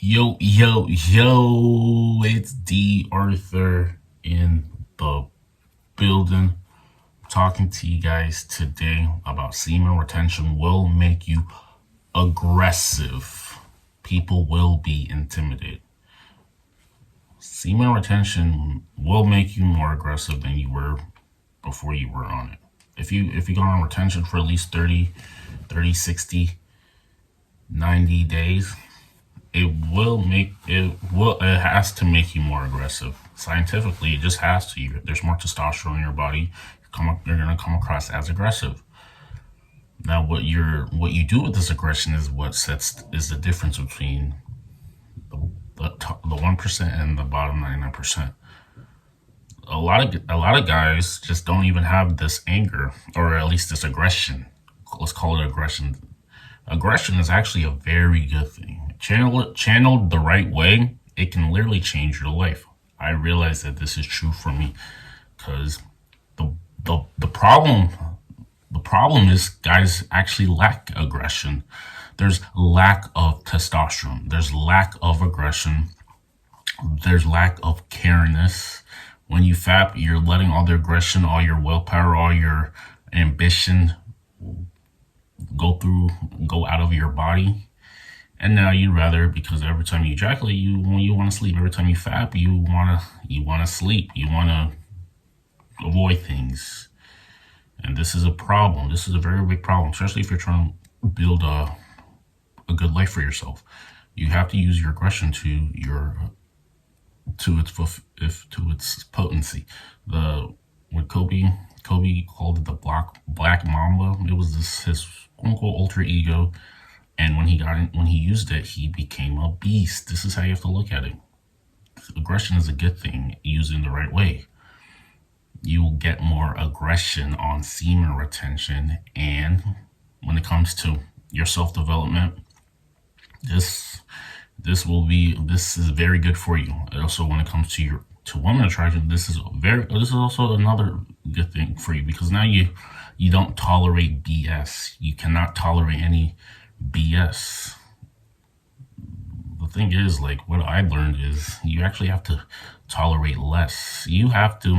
Yo, yo, yo, it's D.Arthur in the building. Talking to you guys today about semen retention will make you aggressive. People will be intimidated. Semen retention will make you more aggressive than you were before you were on it. If you go on retention for at least 30, 60, 90 days, it has to make you more aggressive. Scientifically, it just has to. There's more testosterone in your body. You're gonna come across as aggressive. Now, what you do with this aggression is the difference between the 1% and the bottom 99%. A lot of guys just don't even have this anger, or at least this aggression. Let's call it aggression. Aggression is actually a very good thing. Channeled the right way, it can literally change your life. I realize that this is true for me because the the problem is guys actually lack aggression. There's lack of testosterone. There's lack of aggression. There's lack of cariness. When you fap, you're letting all the aggression, all your willpower, all your ambition go out of your body. And now you'd rather, because every time you ejaculate, when you want to sleep, every time you fap, you wanna sleep, you wanna avoid things, and this is a problem. This is a very big problem, especially if you're trying to build a good life for yourself. You have to use your aggression to its potency. The what Kobe called it the black Mamba. It was his quote unquote alter ego, and when he used it, he became a beast. This is how you have to look at it. Aggression is a good thing used in the right way. You will get more aggression on semen retention, and when it comes to your self development, this this is very good for you. Also, when it comes to women attraction, this is also another good thing for you, because now you don't tolerate BS. You cannot tolerate any BS. The thing is, like, what I learned is you actually have to tolerate less. You have to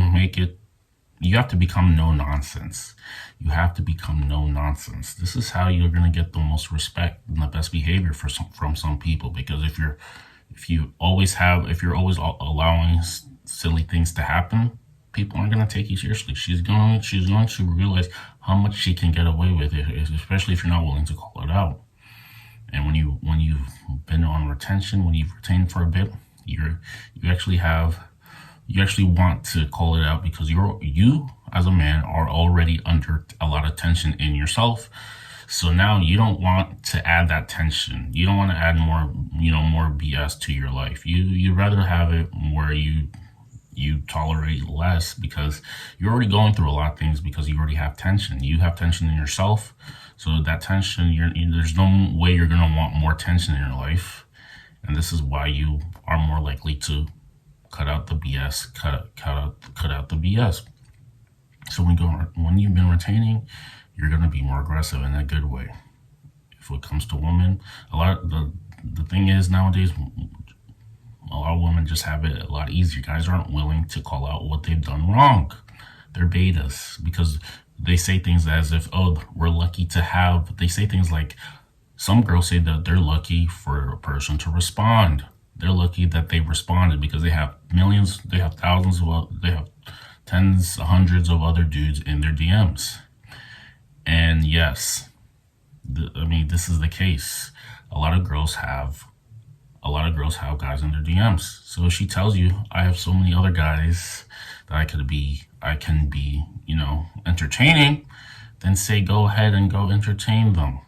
become no nonsense. You have to become no nonsense. This is how you're going to get the most respect and the best behavior from some people. Because if you're always allowing silly things to happen, people aren't going to take you seriously. She's going to realize how much she can get away with it, especially if you're not willing to call it out. And when you've been on retention, when you've retained for a bit, you actually want to call it out, because you as a man are already under a lot of tension in yourself. So now you don't want to add that tension. You don't want to add more BS to your life. You'd rather have it where you tolerate less, because you're already going through a lot of things, because you already have tension. You have tension in yourself. So that tension, there's no way you're going to want more tension in your life. And this is why you are more likely to cut out the BS, cut out the BS. So when you've been retaining, you're gonna be more aggressive in a good way. If it comes to women, the thing is, nowadays a lot of women just have it a lot easier. Guys aren't willing to call out what they've done wrong. They're betas, because they say things as if, oh, we're lucky to have. They say things like, some girls say that they're lucky for a person to respond. They're lucky that they responded, because they have millions, they have they have tens, hundreds of other dudes in their DMs. And yes, this is the case. A lot of girls have guys in their DMs. So if she tells you, I have so many other guys that I can be, entertaining, then say, go ahead and go entertain them.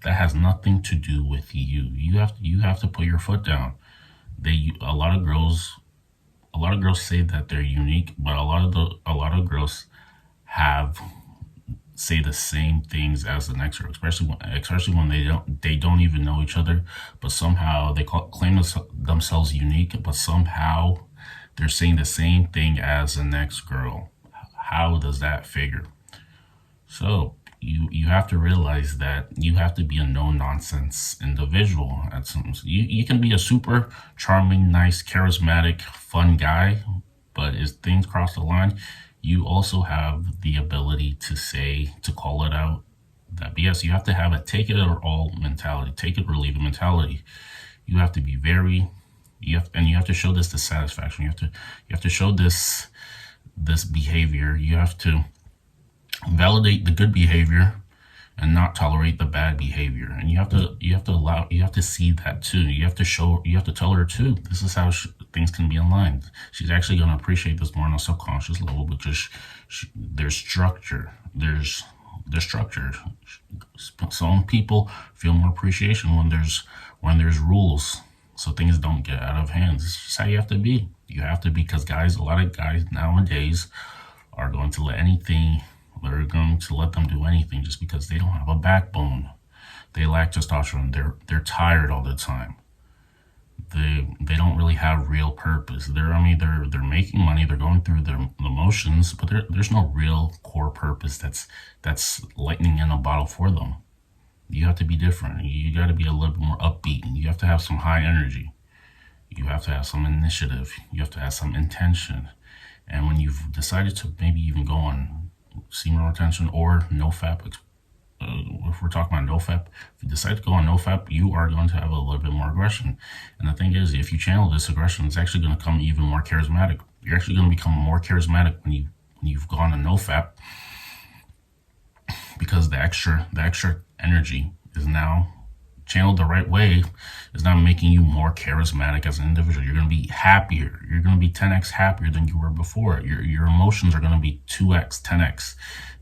That has nothing to do with you. You have to put your foot down. A lot of girls say that they're unique, but a lot of girls have say the same things as the next girl, especially when they don't even know each other, but somehow they claim themselves unique, but somehow they're saying the same thing as the next girl. How does that figure? So you have to realize that you have to be a no nonsense individual at some. You can be a super charming, nice, charismatic, fun guy, but as things cross the line, you also have the ability to call it out. That BS, you have to have a take it or all mentality, take it or leave it mentality. You have to be very, you have to show this dissatisfaction. You have to show this behavior. You have to validate the good behavior and not tolerate the bad behavior. And you have to see that too. You have to tell her too, this is how things can be aligned. She's actually going to appreciate this more on a subconscious level because there's structure. There's structure. Some people feel more appreciation when there's rules, so things don't get out of hand. It's just how you have to be. You have to be, because a lot of guys nowadays are going to let anything. They're going to let them do anything just because they don't have a backbone. They lack testosterone. They're tired all the time. They don't really have real purpose. They're making money. They're going through the motions, but there's no real core purpose that's lightning in a bottle for them. You have to be different. You got to be a little bit more upbeat. You have to have some high energy. You have to have some initiative. You have to have some intention. And when you've decided to maybe even go on semen retention or NoFap, if we're talking about NoFap, if you decide to go on NoFap, you are going to have a little bit more aggression. And the thing is, if you channel this aggression, it's actually going to come even more charismatic. You're actually going to become more charismatic when you've gone on NoFap, because the extra energy is now channeled the right way, is now making you more charismatic as an individual. You're going to be happier. You're going to be 10x happier than you were before. Your emotions are going to be 2x, 10x,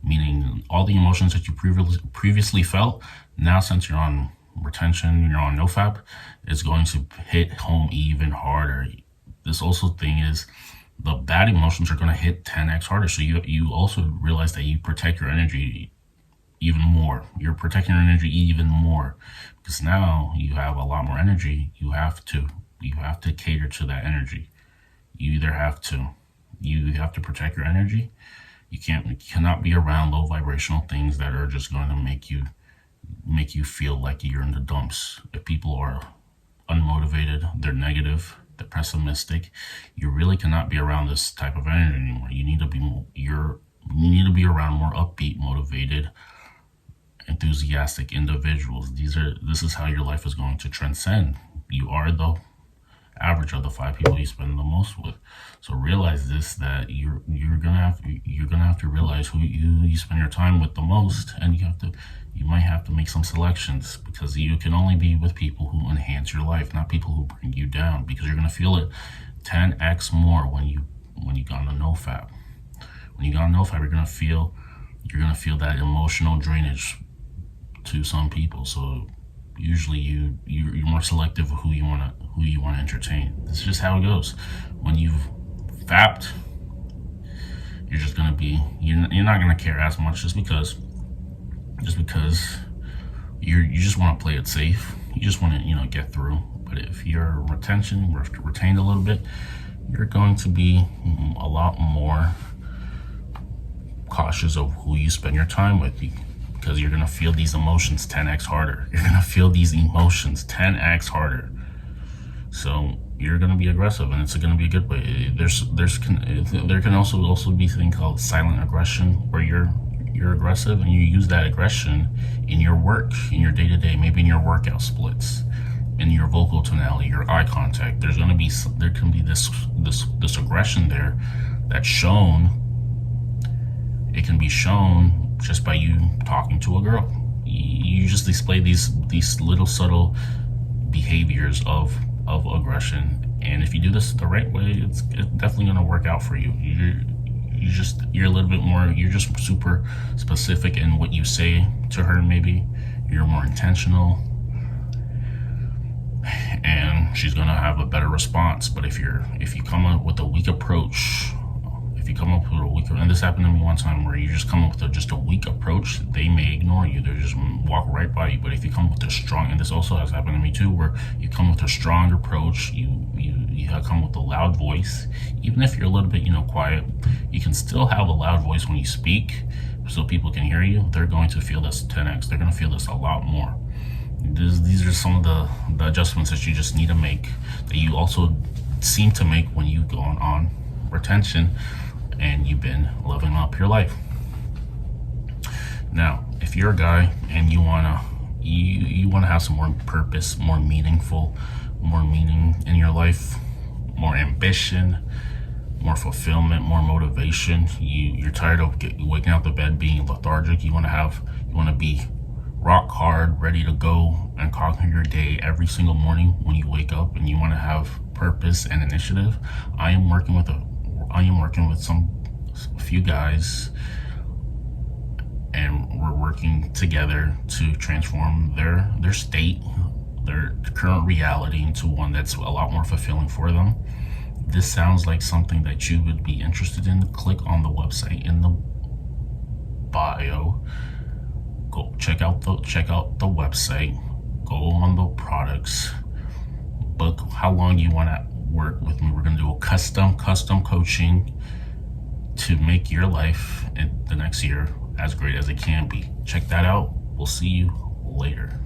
meaning all the emotions that you previously felt, now since you're on retention, you're on NoFap, it's going to hit home even harder. This also thing is, the bad emotions are going to hit 10x harder. So you also realize that you protect your energy even more. You're protecting your energy even more, because now you have a lot more energy. You have to cater to that energy. You have to protect your energy. You cannot be around low vibrational things that are just going to make you feel like you're in the dumps. If people are unmotivated, they're negative, they're pessimistic, you really cannot be around this type of energy anymore. You need to be around more upbeat, motivated, enthusiastic individuals. This is how your life is going to transcend. You are the average of the 5 people you spend the most with. So realize this, that you're gonna have to realize who you spend your time with the most, and you might have to make some selections, because you can only be with people who enhance your life, not people who bring you down, because you're gonna feel it 10x more when you go on a NoFap. When you go on NoFap, you're gonna feel that emotional drainage to some people. So usually you're more selective of who you want to entertain. This is just how it goes. When you've fapped, you're just gonna be you're not gonna care as much, just because you just want to play it safe. You just want to get through. But if you're retained a little bit, you're going to be a lot more cautious of who you spend your time with, because you're going to feel these emotions 10x harder. You're going to feel these emotions 10x harder. So you're going to be aggressive, and it's going to be a good way. There can also be a thing called silent aggression, where you're aggressive and you use that aggression in your work, in your day-to-day, maybe in your workout splits, in your vocal tonality, your eye contact. There can be this aggression there that's shown. It can be shown just by you talking to a girl. You just display these little subtle behaviors of aggression, and if you do this the right way, it's definitely going to work out for you. You're a little bit more. You're just super specific in what you say to her. Maybe you're more intentional, and she's going to have a better response. But if you come up with a weak approach. And this happened to me one time, where you just come up with just a weak approach, they may ignore you. They just walk right by you. But if you come with a strong, and this also has happened to me too, where you come with a strong approach, you come with a loud voice. Even if you're a little bit quiet, you can still have a loud voice when you speak, so people can hear you, they're going to feel this 10x. They're going to feel this a lot more. These are some of the adjustments that you just need to make, that you also seem to make when you go on retention and you've been leveling up your life. Now, if you're a guy and you wanna have some more purpose, more meaning in your life, more ambition, more fulfillment, more motivation. You're tired of waking out the bed being lethargic. You want to be rock hard, ready to go and conquer your day every single morning when you wake up, and you want to have purpose and initiative. I am working with a few guys, and we're working together to transform their state, their current reality, into one that's a lot more fulfilling for them. This sounds like something that you would be interested in. Click on the website in the bio. Go check out the website. Go on the products. Book how long you want to work with me. We're going to do a custom coaching to make your life in the next year as great as it can be. Check that out. We'll see you later.